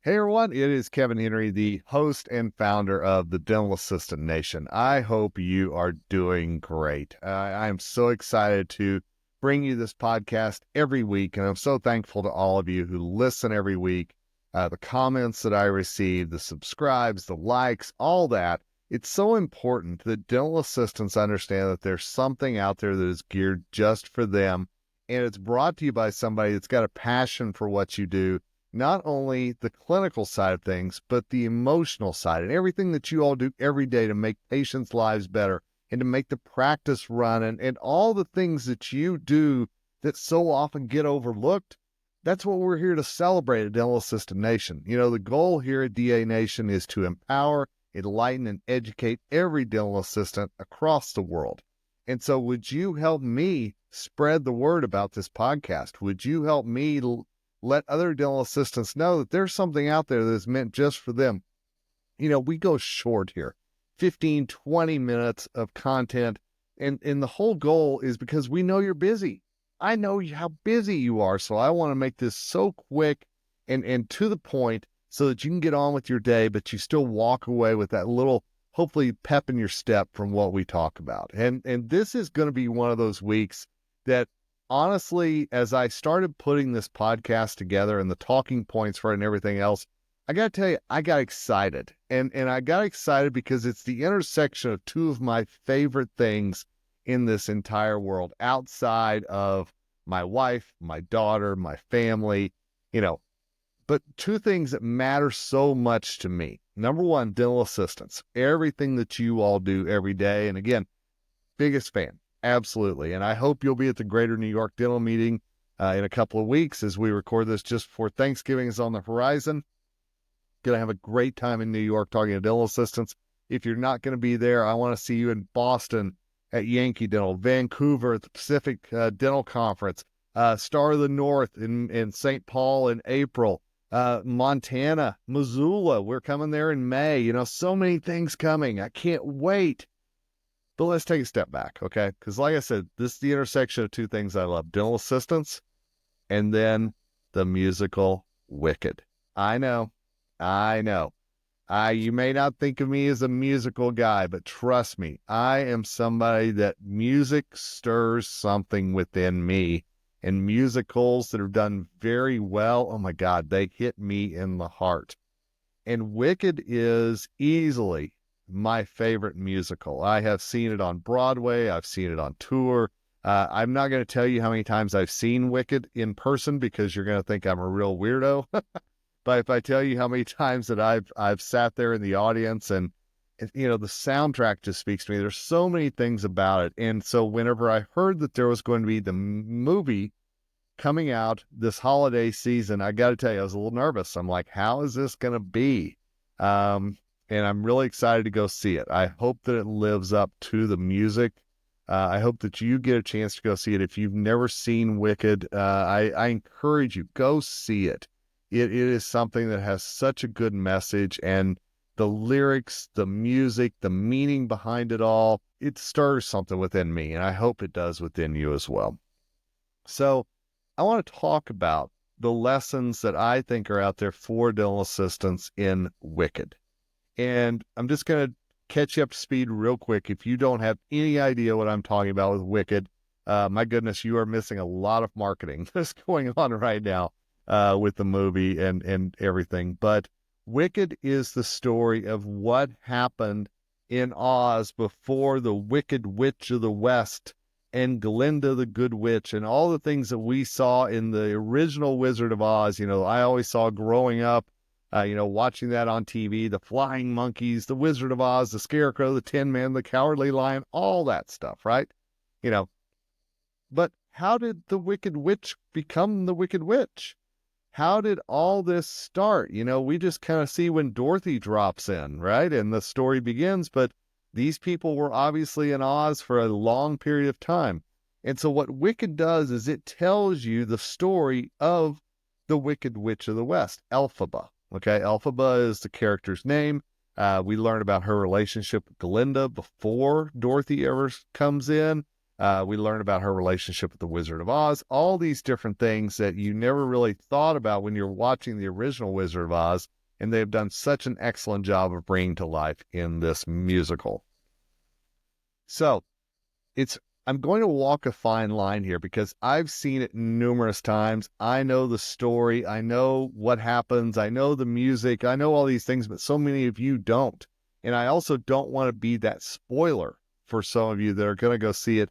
Hey everyone, it is Kevin Henry, the host and founder of the Dental Assistant Nation. I hope you are doing great. I am so excited to bring you this podcast every week, and I'm so thankful to all of you who listen every week. The comments that I receive, the subscribes, the likes, all that. It's so important that dental assistants understand that there's something out there that is geared just for them, and it's brought to you by somebody that's got a passion for what you do, not only the clinical side of things, but the emotional side and everything that you all do every day to make patients' lives better and to make the practice run and all the things that you do that so often get overlooked. That's what we're here to celebrate at Dental Assistant Nation. You know, the goal here at DA Nation is to empower, enlighten, and educate every dental assistant across the world. And so would you help me spread the word about this podcast? Would you help me let other dental assistants know that there's something out there that's meant just for them? You know, we go short here, 15, 20 minutes of content. And the whole goal is because we know you're busy. I know how busy you are. So I want to make this so quick and to the point so that you can get on with your day, but you still walk away with that little, hopefully, pep in your step from what we talk about. And this is going to be one of those weeks that, honestly, as I started putting this podcast together and the talking points for it and everything else, I got to tell you, I got excited. And I got excited because it's the intersection of two of my favorite things in this entire world, outside of my wife, my daughter, my family, you know, but two things that matter so much to me. Number one, dental assistants, everything that you all do every day. And again, biggest fan. Absolutely. And I hope you'll be at the Greater New York Dental Meeting in a couple of weeks as we record this just before Thanksgiving is on the horizon. Going to have a great time in New York talking to dental assistants. If you're not going to be there, I want to see you in Boston at Yankee Dental, Vancouver at the Pacific Dental Conference, Star of the North in St. Paul in April, Montana, Missoula. We're coming there in May. You know, so many things coming. I can't wait. But let's take a step back, okay? Because like I said, this is the intersection of two things I love: dental assistants and then the musical Wicked. I know. You may not think of me as a musical guy, but trust me, I am somebody that music stirs something within me. And musicals that are done very well, oh my God, they hit me in the heart. And Wicked is easily my favorite musical. I have seen it on Broadway. I've seen it on tour. I'm not going to tell you how many times I've seen Wicked in person because you're going to think I'm a real weirdo. But if I tell you how many times that I've sat there in the audience and you know, the soundtrack just speaks to me. There's so many things about it. And so whenever I heard that there was going to be the movie coming out this holiday season, I got to tell you, I was a little nervous. I'm like, how is this going to be? And I'm really excited to go see it. I hope that it lives up to the music. I hope that you get a chance to go see it. If you've never seen Wicked, I encourage you, go see it. It is something that has such a good message, and the lyrics, the music, the meaning behind it all, it stirs something within me, and I hope it does within you as well. So I want to talk about the lessons that I think are out there for dental assistants in Wicked. And I'm just going to catch you up to speed real quick. If you don't have any idea what I'm talking about with Wicked, my goodness, you are missing a lot of marketing that's going on right now with the movie and everything. But Wicked is the story of what happened in Oz before the Wicked Witch of the West and Glinda the Good Witch and all the things that we saw in the original Wizard of Oz. You know, I always saw growing up, you know, watching that on TV, the flying monkeys, the Wizard of Oz, the Scarecrow, the Tin Man, the Cowardly Lion, all that stuff, right? You know, but how did the Wicked Witch become the Wicked Witch? How did all this start? You know, we just kind of see when Dorothy drops in, right? And the story begins, but these people were obviously in Oz for a long period of time. And so what Wicked does is it tells you the story of the Wicked Witch of the West, Elphaba. Okay, Elphaba is the character's name. We learn about her relationship with Glinda before Dorothy ever comes in. We learn about her relationship with the Wizard of Oz, all these different things that you never really thought about when you're watching the original Wizard of Oz. And they've done such an excellent job of bringing to life in this musical. So I'm going to walk a fine line here because I've seen it numerous times. I know the story. I know what happens. I know the music. I know all these things, but so many of you don't. And I also don't want to be that spoiler for some of you that are going to go see it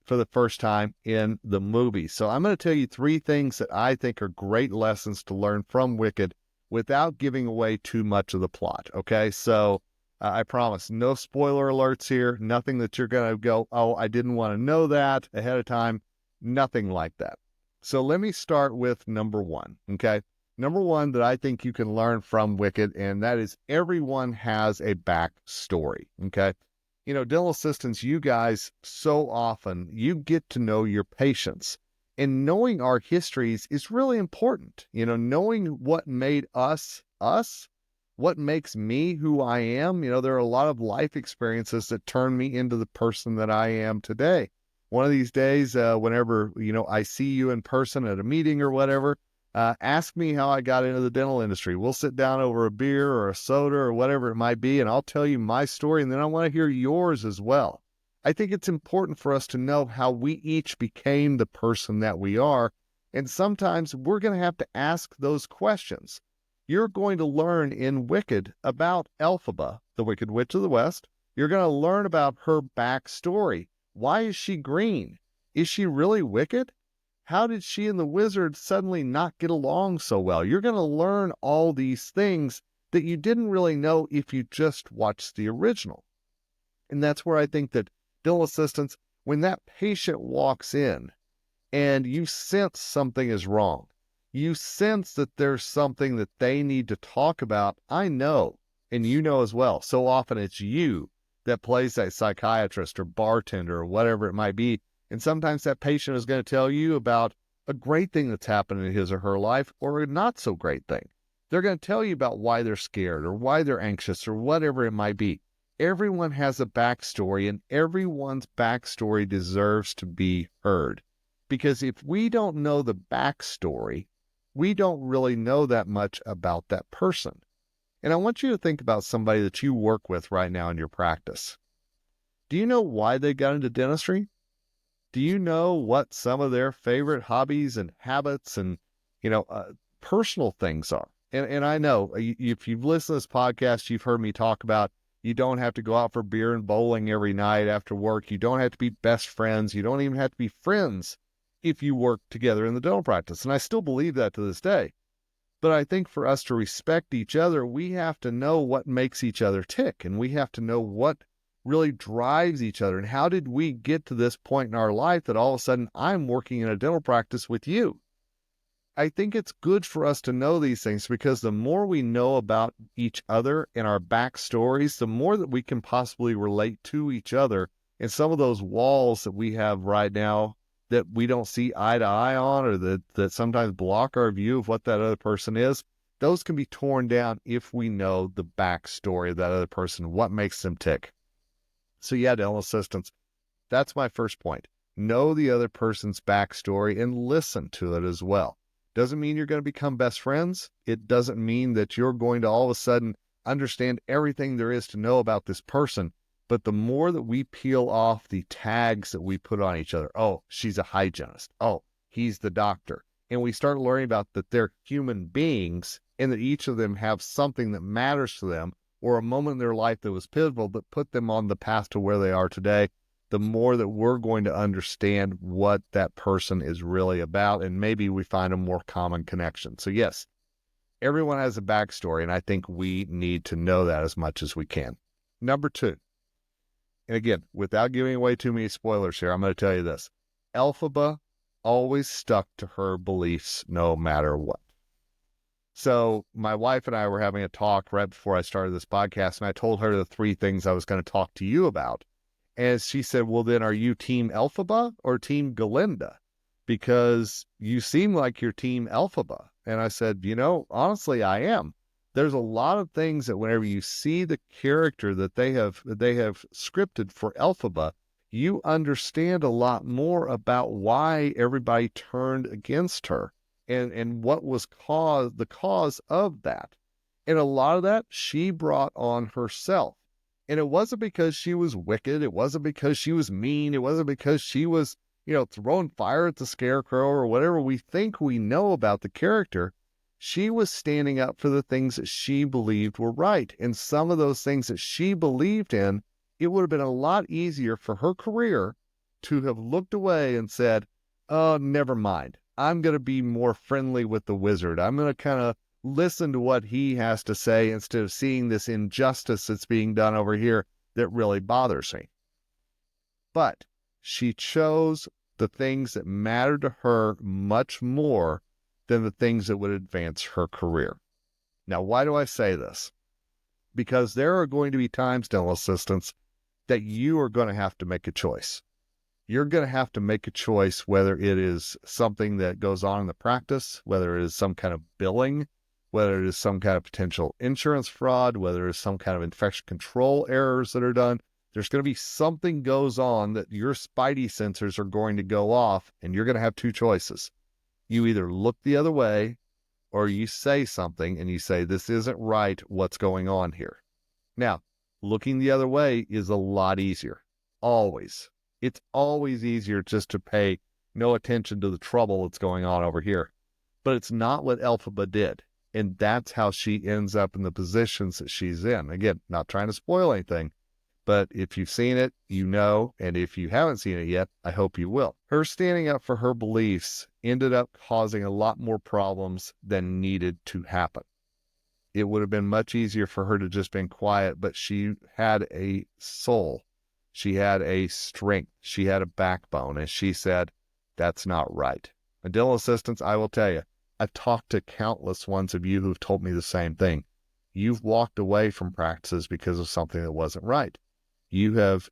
for the first time in the movie. So I'm going to tell you 3 things that I think are great lessons to learn from Wicked without giving away too much of the plot. Okay. So I promise, no spoiler alerts here, nothing that you're going to go, oh, I didn't want to know that ahead of time, nothing like that. So let me start with number 1, okay? Number 1 that I think you can learn from Wicked, and that is everyone has a backstory, okay? You know, dental assistants, you guys, so often, you get to know your patients. And knowing our histories is really important. You know, knowing what made us, what makes me who I am. You know, there are a lot of life experiences that turn me into the person that I am today. One of these days, whenever, you know, I see you in person at a meeting or whatever, ask me how I got into the dental industry. We'll sit down over a beer or a soda or whatever it might be, and I'll tell you my story, and then I want to hear yours as well. I think it's important for us to know how we each became the person that we are, and sometimes we're going to have to ask those questions. You're going to learn in Wicked about Elphaba, the Wicked Witch of the West. You're going to learn about her backstory. Why is she green? Is she really wicked? How did she and the wizard suddenly not get along so well? You're going to learn all these things that you didn't really know if you just watched the original. And that's where I think that dental assistants, when that patient walks in and you sense something is wrong, you sense that there's something that they need to talk about, I know, and you know as well, so often it's you that plays that psychiatrist or bartender or whatever it might be. And sometimes that patient is going to tell you about a great thing that's happened in his or her life or a not so great thing. They're going to tell you about why they're scared or why they're anxious or whatever it might be. Everyone has a backstory, and everyone's backstory deserves to be heard. Because if we don't know the backstory, we don't really know that much about that person. And I want you to think about somebody that you work with right now in your practice. Do you know why they got into dentistry? Do you know what some of their favorite hobbies and habits and, personal things are? And I know if you've listened to this podcast, you've heard me talk about you don't have to go out for beer and bowling every night after work. You don't have to be best friends. You don't even have to be friends if you work together in the dental practice. And I still believe that to this day. But I think for us to respect each other, we have to know what makes each other tick. And we have to know what really drives each other. And how did we get to this point in our life that all of a sudden I'm working in a dental practice with you? I think it's good for us to know these things because the more we know about each other and our backstories, the more that we can possibly relate to each other. And some of those walls that we have right now that we don't see eye to eye on, or that sometimes block our view of what that other person is, those can be torn down if we know the backstory of that other person, what makes them tick. So yeah, dental assistants, that's my first point. Know the other person's backstory and listen to it as well. Doesn't mean you're going to become best friends. It doesn't mean that you're going to all of a sudden understand everything there is to know about this person. But the more that we peel off the tags that we put on each other, oh, she's a hygienist. Oh, he's the doctor. And we start learning about that they're human beings and that each of them have something that matters to them or a moment in their life that was pivotal that put them on the path to where they are today, the more that we're going to understand what that person is really about. And maybe we find a more common connection. So yes, everyone has a backstory. And I think we need to know that as much as we can. Number 2. And again, without giving away too many spoilers here, I'm going to tell you this. Elphaba always stuck to her beliefs no matter what. So my wife and I were having a talk right before I started this podcast, and I told her the 3 things I was going to talk to you about. And she said, well, then are you team Elphaba or team Galinda? Because you seem like you're team Elphaba. And I said, honestly, I am. There's a lot of things that whenever you see the character that they have scripted for Elphaba, you understand a lot more about why everybody turned against her and what was the cause of that. And a lot of that she brought on herself. And it wasn't because she was wicked. It wasn't because she was mean. It wasn't because she was, throwing fire at the Scarecrow or whatever we think we know about the character. She was standing up for the things that she believed were right. And some of those things that she believed in, it would have been a lot easier for her career to have looked away and said, oh, never mind. I'm going to be more friendly with the wizard. I'm going to kind of listen to what he has to say instead of seeing this injustice that's being done over here that really bothers me. But she chose the things that mattered to her much more than the things that would advance her career. Now, why do I say this? Because there are going to be times, dental assistants, that you are going to have to make a choice. You're going to have to make a choice whether it is something that goes on in the practice, whether it is some kind of billing, whether it is some kind of potential insurance fraud, whether it is some kind of infection control errors that are done. There's going to be something goes on that your spidey sensors are going to go off, and you're going to have two choices. You either look the other way or you say something and you say, this isn't right, what's going on here? Now, looking the other way is a lot easier. Always. It's always easier just to pay no attention to the trouble that's going on over here. But it's not what Elphaba did. And that's how she ends up in the positions that she's in. Again, not trying to spoil anything, but if you've seen it, you know, and if you haven't seen it yet, I hope you will. Her standing up for her beliefs ended up causing a lot more problems than needed to happen. It would have been much easier for her to just been quiet, but she had a soul. She had a strength. She had a backbone, and she said, that's not right. And dental assistants, I will tell you, I've talked to countless ones of you who've told me the same thing. You've walked away from practices because of something that wasn't right. You have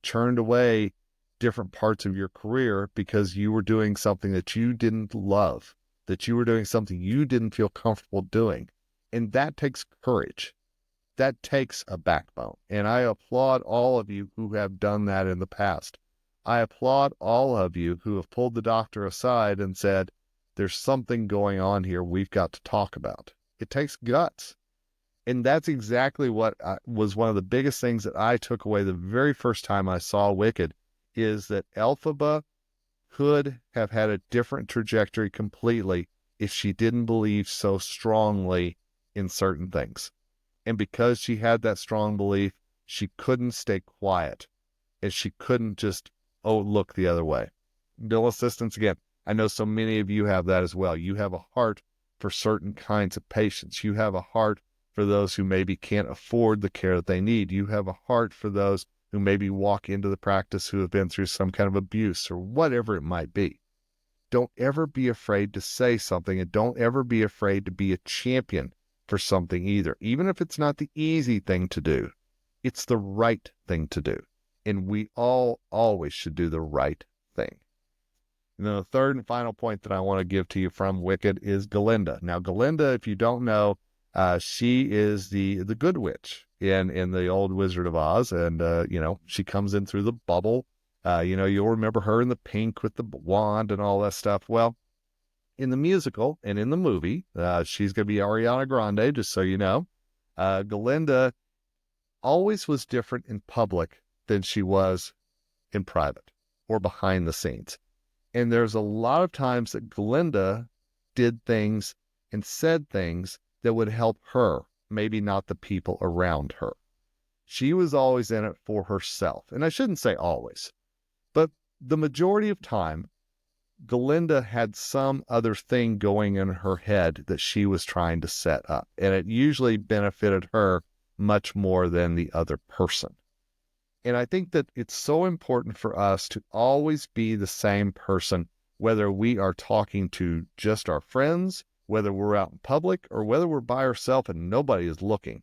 turned away different parts of your career because you were doing something that you didn't love, that you were doing something you didn't feel comfortable doing. And that takes courage. That takes a backbone. And I applaud all of you who have done that in the past. I applaud all of you who have pulled the doctor aside and said, there's something going on here we've got to talk about. It takes guts. And that's exactly what was one of the biggest things that I took away the very first time I saw Wicked, is that Elphaba could have had a different trajectory completely if she didn't believe so strongly in certain things. And because she had that strong belief, she couldn't stay quiet. And she couldn't just, look the other way. Dental assistants, again, I know so many of you have that as well. You have a heart for certain kinds of patients. You have a heart for those who maybe can't afford the care that they need. You have a heart for those who maybe walk into the practice who have been through some kind of abuse or whatever it might be. Don't ever be afraid to say something, and don't ever be afraid to be a champion for something either. Even if it's not the easy thing to do, it's the right thing to do. And we all always should do the right thing. And then the third and final point that I want to give to you from Wicked is Galinda. Now, Galinda, if you don't know, she is the good witch in the old Wizard of Oz. And, she comes in through the bubble. You'll remember her in the pink with the wand and all that stuff. Well, in the musical and in the movie, she's going to be Ariana Grande, just so you know. Galinda always was different in public than she was in private or behind the scenes. And there's a lot of times that Galinda did things and said things that would help her, maybe not the people around her. She was always in it for herself. And I shouldn't say always, but the majority of time, Galinda had some other thing going in her head that she was trying to set up. And it usually benefited her much more than the other person. And I think that it's so important for us to always be the same person, whether we are talking to just our friends, whether we're out in public, or whether we're by ourselves and nobody is looking.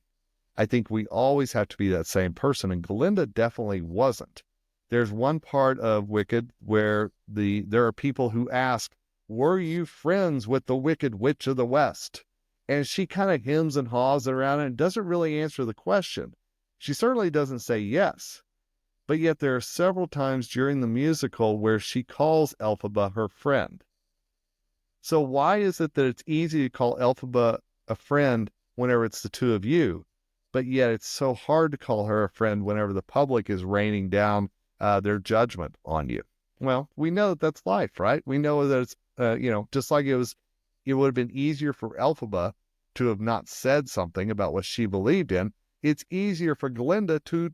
I think we always have to be that same person, and Galinda definitely wasn't. There's one part of Wicked where there are people who ask, were you friends with the Wicked Witch of the West? And she kind of hems and haws around it and doesn't really answer the question. She certainly doesn't say yes. But yet there are several times during the musical where she calls Elphaba her friend. So why is it that it's easy to call Elphaba a friend whenever it's the two of you, but yet it's so hard to call her a friend whenever the public is raining down their judgment on you? Well, we know that that's life, right? We know that it's, just like it would have been easier for Elphaba to have not said something about what she believed in. It's easier for Glinda to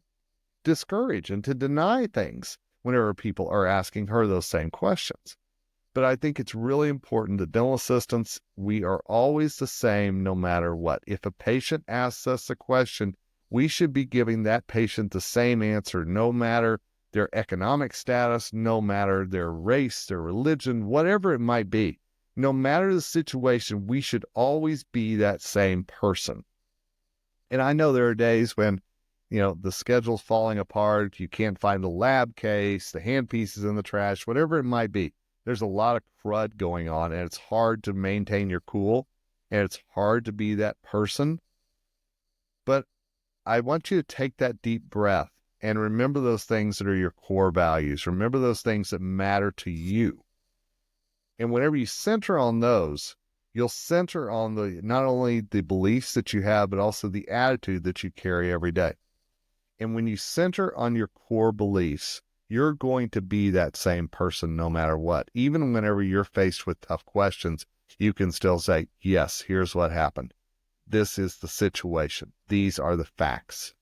discourage and to deny things whenever people are asking her those same questions. But I think it's really important that dental assistants, we are always the same no matter what. If a patient asks us a question, we should be giving that patient the same answer, no matter their economic status, no matter their race, their religion, whatever it might be. No matter the situation, we should always be that same person. And I know there are days when, the schedule's falling apart, you can't find the lab case, the handpiece is in the trash, whatever it might be. There's a lot of crud going on, and it's hard to maintain your cool, and it's hard to be that person. But I want you to take that deep breath and remember those things that are your core values. Remember those things that matter to you. And whenever you center on those, you'll center on not only the beliefs that you have, but also the attitude that you carry every day. And when you center on your core beliefs, you're going to be that same person no matter what. Even whenever you're faced with tough questions, you can still say, yes, here's what happened. This is the situation. These are the facts.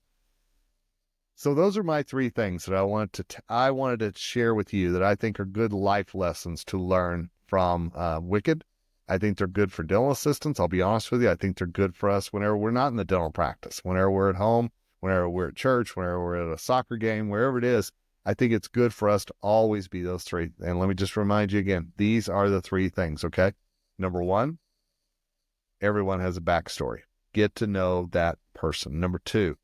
So those are my three things that I wanted to share with you that I think are good life lessons to learn from Wicked. I think they're good for dental assistants. I'll be honest with you. I think they're good for us whenever we're not in the dental practice, whenever we're at home, whenever we're at church, whenever we're at a soccer game, wherever it is. I think it's good for us to always be those three. And let me just remind you again, these are the three things, okay? Number one, everyone has a backstory. Get to know that person. Number two,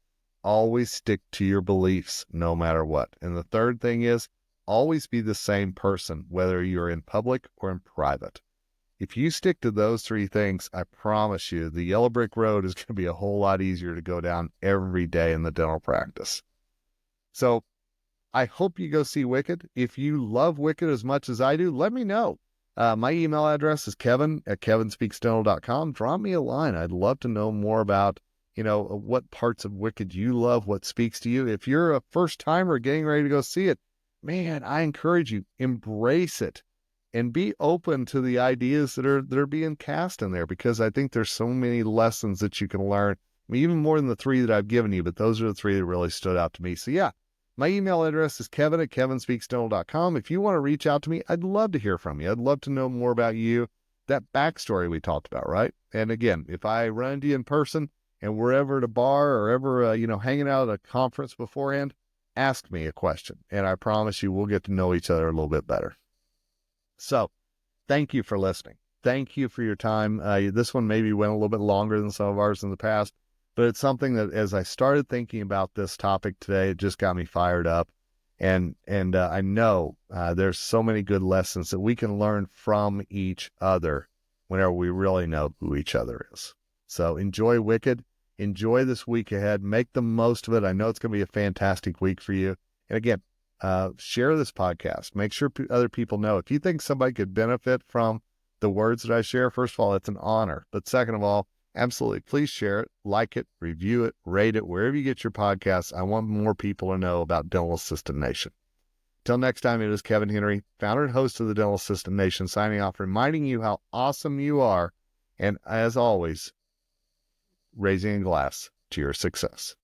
always stick to your beliefs no matter what. And the third thing is, always be the same person, whether you're in public or in private. If you stick to those three things, I promise you, the yellow brick road is going to be a whole lot easier to go down every day in the dental practice. So I hope you go see Wicked. If you love Wicked as much as I do, let me know. My email address is kevin@kevinspeaksdental.com. Drop me a line. I'd love to know more about, what parts of Wicked you love, what speaks to you. If you're a first timer getting ready to go see it, man, I encourage you, embrace it and be open to the ideas that are being cast in there, because I think there's so many lessons that you can learn, even more than the three that I've given you, but those are the three that really stood out to me. So yeah, my email address is kevin@kevinspeaksdental.com. If you want to reach out to me, I'd love to hear from you. I'd love to know more about you, that backstory we talked about, right? And again, if I run into you in person and we're ever at a bar or ever, hanging out at a conference beforehand, ask me a question, and I promise you we'll get to know each other a little bit better. So thank you for listening. Thank you for your time. This one maybe went a little bit longer than some of ours in the past, but it's something that as I started thinking about this topic today, it just got me fired up. And I know there's so many good lessons that we can learn from each other whenever we really know who each other is. So enjoy Wicked. Enjoy this week ahead. Make the most of it. I know it's going to be a fantastic week for you. And again, share this podcast. Make sure other people know. If you think somebody could benefit from the words that I share, first of all, it's an honor. But second of all, absolutely, please share it, like it, review it, rate it, wherever you get your podcasts. I want more people to know about Dental Assistant Nation. Till next time, it is Kevin Henry, founder and host of the Dental Assistant Nation, signing off, reminding you how awesome you are. And as always, raising a glass to your success.